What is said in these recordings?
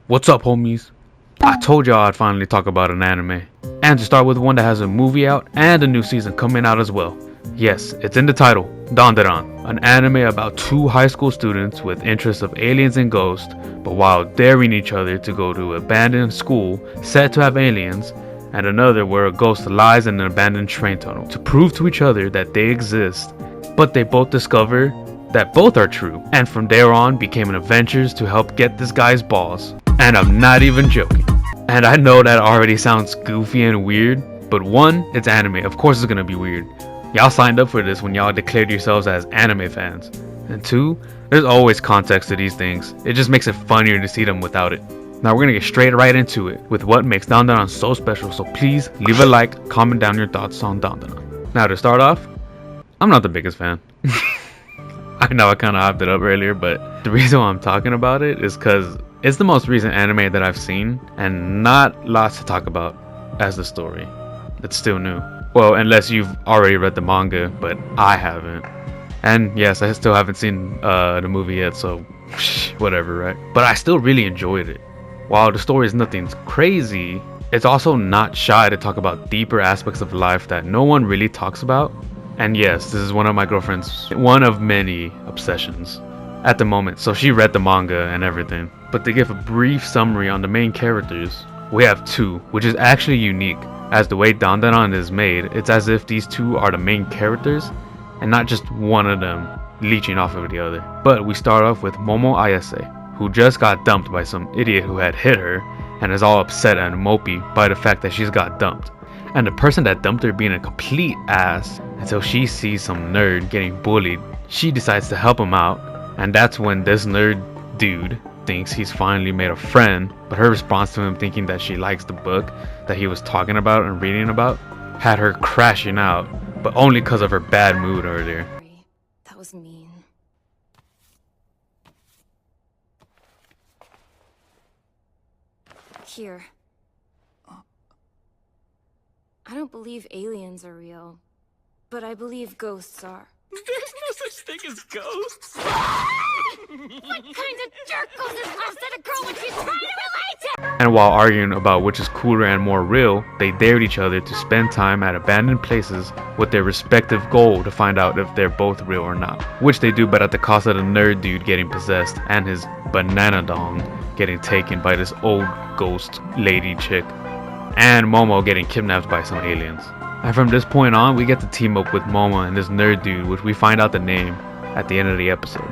What's up, homies? I told y'all I'd finally talk about an anime. And to start with one that has a movie out and a new season coming out as well. Yes, it's in the title, Dandadan, an anime about two high school students with interests of aliens and ghosts, but while daring each other to go to an abandoned school said to have aliens, and another where a ghost lies in an abandoned train tunnel to prove to each other that they exist, but they both discover that both are true, and from there on became adventures to help get this guy's balls. And I'm not even joking. And I know that already sounds goofy and weird, but one, it's anime, of course it's gonna be weird. Y'all signed up for this when y'all declared yourselves as anime fans. And two, there's always context to these things. It just makes it funnier to see them without it. Now we're gonna get straight right into it with what makes Dandadan so special, so please leave a like, comment down your thoughts on Dandadan. Now to start off, I'm not the biggest fan. I know I kind of hyped it up earlier, but the reason why I'm talking about it is because it's the most recent anime that I've seen, and not lots to talk about as the story. It's still new. Well, unless you've already read the manga, but I haven't. And yes, I still haven't seen the movie yet, so whatever, right? But I still really enjoyed it. While the story is nothing crazy, it's also not shy to talk about deeper aspects of life that no one really talks about. And yes, this is one of my girlfriend's one of many obsessions at the moment, so she read the manga and everything. But to give a brief summary on the main characters, we have two, which is actually unique, as the way Dandadan is made, it's as if these two are the main characters and not just one of them leeching off of the other. But we start off with Momo Ayase, who just got dumped by some idiot who had hit her and is all upset and mopey by the fact that she's got dumped. And the person that dumped her being a complete ass until she sees some nerd getting bullied. She decides to help him out, and that's when this nerd dude thinks he's finally made a friend, but her response to him thinking that she likes the book that he was talking about and reading about had her crashing out, but only because of her bad mood earlier. That was mean. Here. I don't believe aliens are real, but I believe ghosts are. There's no such thing as ghosts. What kind of jerk goes and laughs at a girl when she's trying to relate to? And while arguing about which is cooler and more real, they dared each other to spend time at abandoned places with their respective goal to find out if they're both real or not. Which they do, but at the cost of the nerd dude getting possessed and his banana dong getting taken by this old ghost lady chick, and Momo getting kidnapped by some aliens. And from this point on, we get to team up with Momo and this nerd dude, which we find out the name at the end of the episode.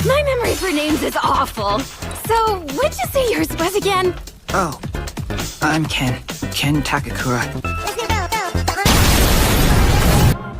My memory for names is awful. So, what'd you say yours was again? Oh, I'm Ken Takakura.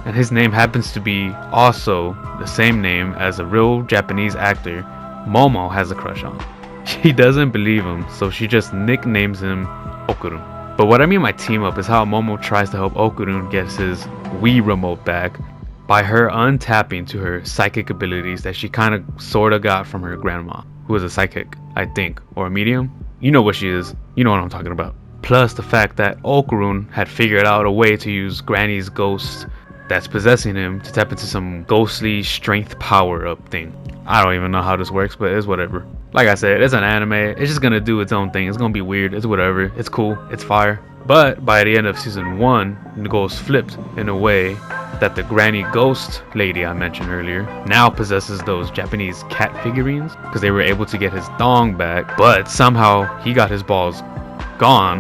And his name happens to be also the same name as a real Japanese actor Momo has a crush on. She doesn't believe him, so she just nicknames him Okurun. But what I mean by team up is how Momo tries to help Okurun get his Wii remote back by her untapping to her psychic abilities that she kind of sorta got from her grandma, who is a psychic, I think, or a medium. You know what she is, you know what I'm talking about. Plus the fact that Okurun had figured out a way to use Granny's ghost that's possessing him to tap into some ghostly strength power up thing. I don't even know how this works, but it's whatever. Like I said, it's an anime, it's just gonna do its own thing, it's gonna be weird, it's whatever, it's cool, it's fire. But by the end of season 1, the goals flipped in a way that the granny ghost lady I mentioned earlier now possesses those Japanese cat figurines because they were able to get his dong back, but somehow he got his balls gone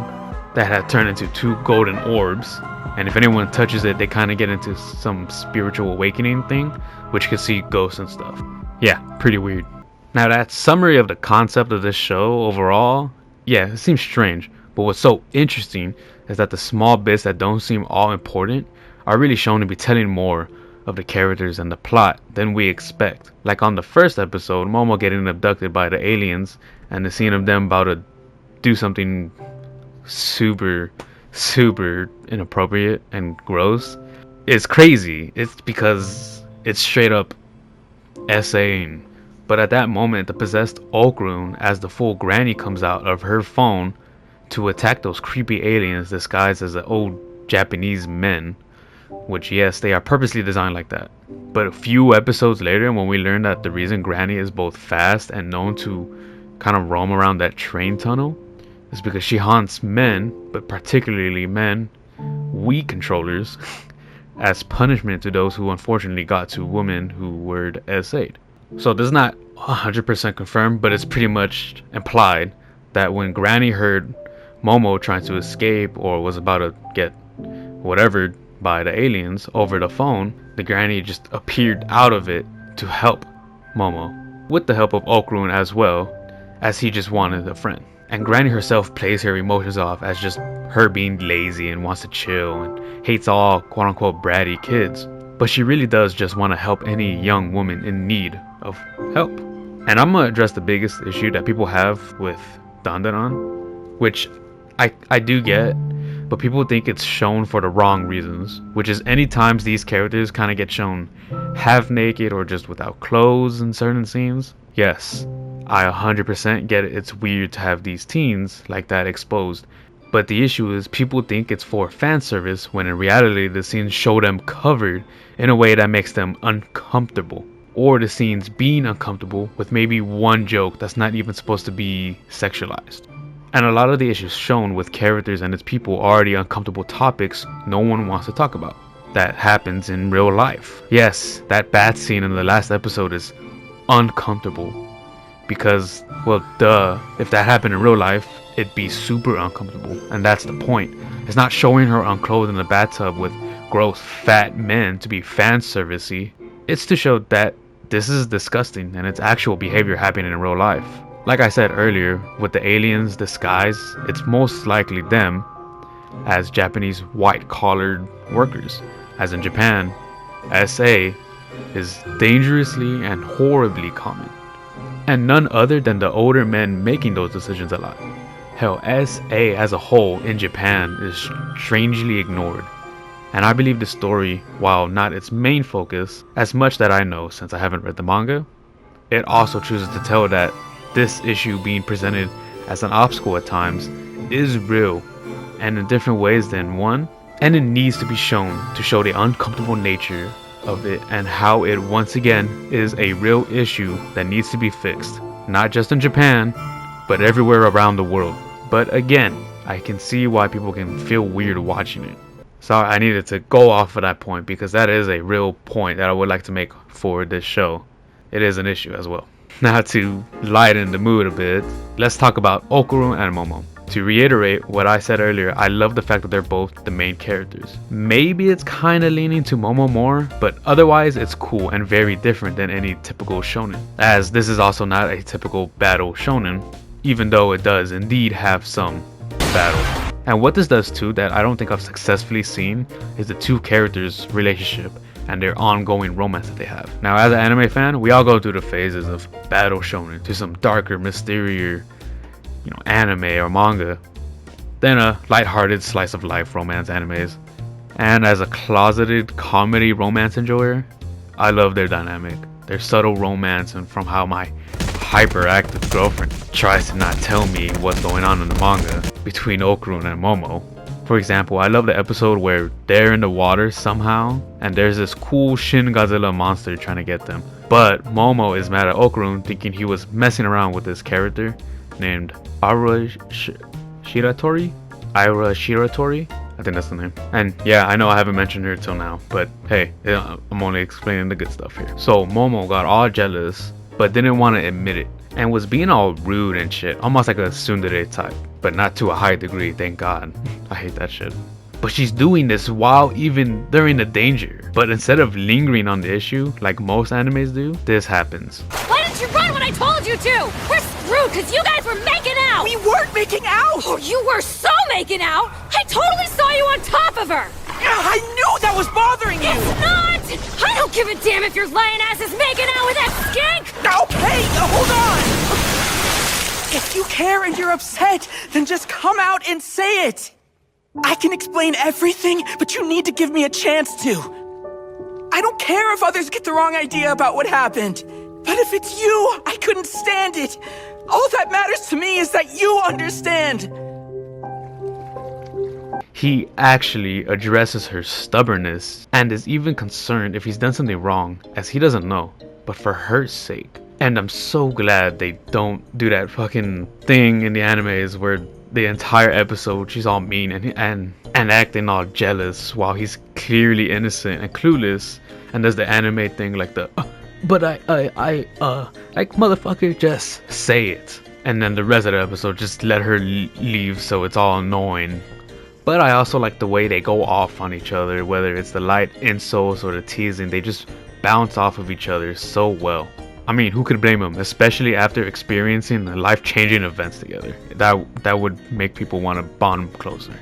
that had turned into two golden orbs, and if anyone touches it they kind of get into some spiritual awakening thing which could see ghosts and stuff. Yeah, pretty weird. Now that summary of the concept of this show overall, yeah, it seems strange, but what's so interesting is that the small bits that don't seem all important are really shown to be telling more of the characters and the plot than we expect. Like on the first episode, Momo getting abducted by the aliens and the scene of them about to do something super inappropriate and gross. It's crazy. It's because it's straight up essaying. But at that moment, the possessed Okurun as the full granny comes out of her phone to attack those creepy aliens disguised as the old Japanese men which yes, they are purposely designed like that. But a few episodes later, when we learn that the reason Granny is both fast and known to kind of roam around that train tunnel is because she haunts men, but particularly men, weak controllers, as punishment to those who unfortunately got to women who were SA'd. So this is not 100% confirmed, but it's pretty much implied that when Granny heard Momo trying to escape or was about to get whatever by the aliens over the phone, the Granny just appeared out of it to help Momo, with the help of Okrun as well, as he just wanted a friend. And Granny herself plays her emotions off as just her being lazy and wants to chill and hates all quote-unquote bratty kids. But she really does just want to help any young woman in need of help. And I'm gonna address the biggest issue that people have with Dandadan, which I do get, but people think it's shown for the wrong reasons, which is any times these characters kind of get shown half naked or just without clothes in certain scenes. Yes, I 100% get it. It's weird to have these teens like that exposed, but the issue is people think it's for fan service when in reality the scenes show them covered in a way that makes them uncomfortable, or the scenes being uncomfortable with maybe one joke that's not even supposed to be sexualized. And a lot of the issues shown with characters and its people are already uncomfortable topics no one wants to talk about. That happens in real life. Yes, that bat scene in the last episode is uncomfortable. Because, well, duh, if that happened in real life, it'd be super uncomfortable. And that's the point. It's not showing her unclothed in the bathtub with gross fat men to be fan servicey. It's to show that this is disgusting and it's actual behavior happening in real life. Like I said earlier, with the aliens disguise, it's most likely them as Japanese white-collared workers. As in Japan, SA is dangerously and horribly common. And none other than the older men making those decisions a lot. Hell, SA as a whole in Japan is strangely ignored. And I believe the story, while not its main focus, as much that I know since I haven't read the manga, it also chooses to tell that this issue being presented as an obstacle at times is real and in different ways than one, and it needs to be shown to show the uncomfortable nature of it and how it once again is a real issue that needs to be fixed, not just in Japan but everywhere around the world. But again, I can see why people can feel weird watching it. So I needed to go off of that point because that is a real point that I would like to make for this show. It is an issue as well. Now to lighten the mood a bit, let's talk about Okrun and Momo. To reiterate what I said earlier, I love the fact that they're both the main characters. Maybe it's kinda leaning to Momo more, but otherwise it's cool and very different than any typical shonen. As this is also not a typical battle shonen, even though it does indeed have some battle. And what this does too that I don't think I've successfully seen is the two characters' relationship and their ongoing romance that they have. Now as an anime fan, we all go through the phases of battle shonen to some darker, mysterious, anime or manga, then a lighthearted slice of life romance animes. And as a closeted comedy romance enjoyer, I love their dynamic, their subtle romance, and from how my hyperactive girlfriend tries to not tell me what's going on in the manga between Okrun and Momo. For example, I love the episode where they're in the water somehow and there's this cool Shin Godzilla monster trying to get them. But Momo is mad at Okrun, thinking he was messing around with this character named Ira Shiratori? I think that's the name. And yeah, I know I haven't mentioned her till now, but hey, I'm only explaining the good stuff here. So Momo got all jealous, but didn't want to admit it, and was being all rude and shit, almost like a tsundere type, but not to a high degree, thank God. I hate that shit. But she's doing this while even they're in the danger. But instead of lingering on the issue, like most animes do, this happens. Why didn't you run when I told you to? We're screwed because you guys were making out! We weren't making out! Oh, you were so making out! I totally saw you on top of her! I knew that was bothering you! It's not! I don't give a damn if your lion ass is making out with that skink! Okay, hold on! If you care and you're upset, then just come out and say it! I can explain everything, but you need to give me a chance to. I don't care if others get the wrong idea about what happened. But if it's you, I couldn't stand it. All that matters to me is that you understand. He actually addresses her stubbornness and is even concerned if he's done something wrong, as he doesn't know, but for her sake. And I'm so glad they don't do that fucking thing in the animes where the entire episode she's all mean and acting all jealous while he's clearly innocent and clueless, and does the anime thing like the but I like, motherfucker, just say it. And then the rest of the episode just let her leave, so it's all annoying. But I also like the way they go off on each other, whether it's the light insults or the teasing. They just bounce off of each other so well. I mean, who could blame them, especially after experiencing the life-changing events together. That would make people want to bond closer.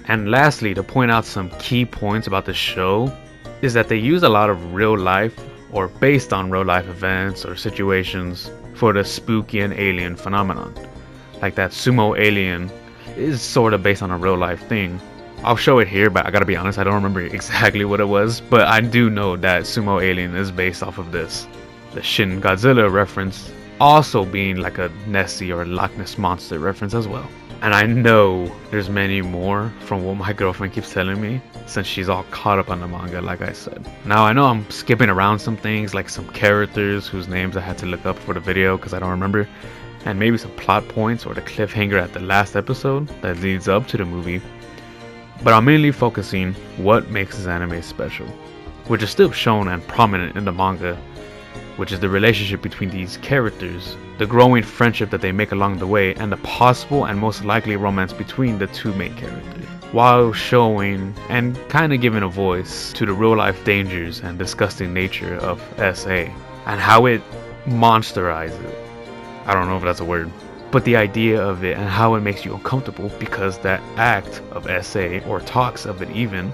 And lastly, to point out some key points about the show, is that they use a lot of real life or based on real life events or situations for the spooky and alien phenomenon. Like that sumo alien is sort of based on a real life thing. I'll show it here, but I gotta be honest, I don't remember exactly what it was, but I do know that sumo alien is based off of this. The Shin Godzilla reference also being like a Nessie or Loch Ness Monster reference as well. And I know there's many more from what my girlfriend keeps telling me, since she's all caught up on the manga, like I said. Now I know I'm skipping around some things, like some characters whose names I had to look up for the video because I don't remember, and maybe some plot points or the cliffhanger at the last episode that leads up to the movie. But I'm mainly focusing what makes this anime special, which is still shown and prominent in the manga, which is the relationship between these characters, the growing friendship that they make along the way, and the possible and most likely romance between the two main characters, while showing and kind of giving a voice to the real life dangers and disgusting nature of SA, and how it monsterizes it. I don't know if that's a word, but the idea of it and how it makes you uncomfortable, because that act of SA, or talks of it even,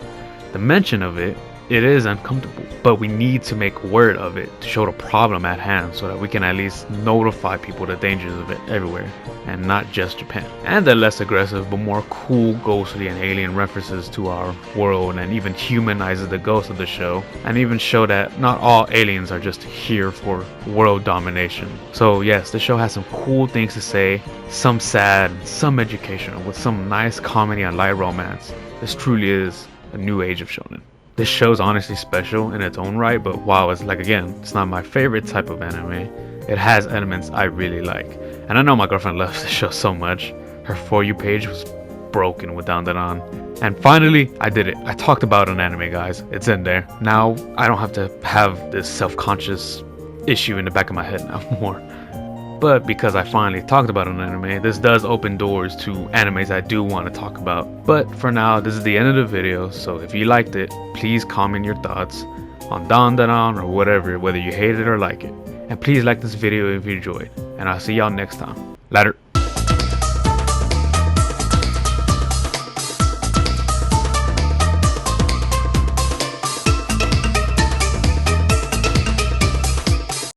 the mention of it, it is uncomfortable, but we need to make word of it to show the problem at hand so that we can at least notify people the dangers of it everywhere, and not just Japan. And the less aggressive but more cool ghostly and alien references to our world, and even humanizes the ghost of the show, and even show that not all aliens are just here for world domination. So yes, the show has some cool things to say, some sad, some educational, with some nice comedy and light romance. This truly is a new age of shonen. This show's honestly special in its own right, but wow, it's like, again, it's not my favorite type of anime. It has elements I really like. And I know my girlfriend loves this show so much. Her For You page was broken with Dandadan. And finally, I did it. I talked about an anime, guys. It's in there. Now, I don't have to have this self-conscious issue in the back of my head now more. But because I finally talked about an anime, this does open doors to animes I do want to talk about. But for now, this is the end of the video, so if you liked it, please comment your thoughts on Dandadan or whatever, whether you hate it or like it. And please like this video if you enjoyed. And I'll see y'all next time. Later.